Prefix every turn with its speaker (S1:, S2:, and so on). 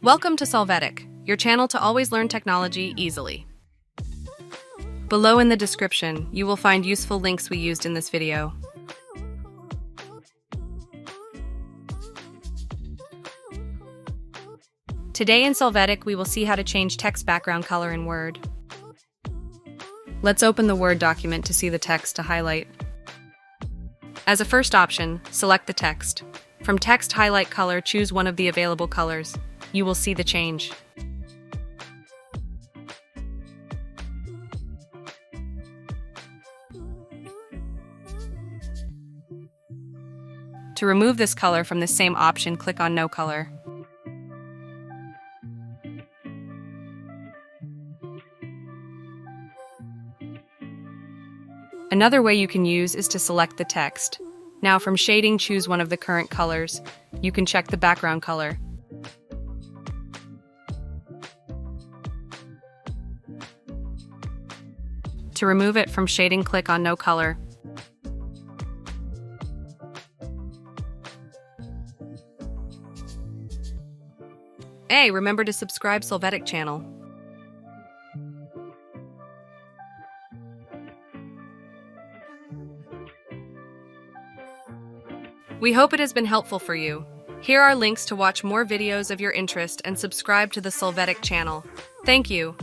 S1: Welcome to Solvetic, your channel to always learn technology easily. Below in the description, you will find useful links we used in this video. Today in Solvetic, we will see how to change text background color in Word. Let's open the Word document to see the text to highlight. As a first option, select the text. From Text Highlight Color, choose one of the available colors. You will see the change. To remove this color from the same option, click on No Color. Another way you can use is to select the text. Now from shading, choose one of the current colors. You can check the background color. To remove it from shading, click on No Color. Hey, remember to subscribe Solvetic channel. We hope it has been helpful for you. Here are links to watch more videos of your interest and subscribe to the Solvetic channel. Thank you.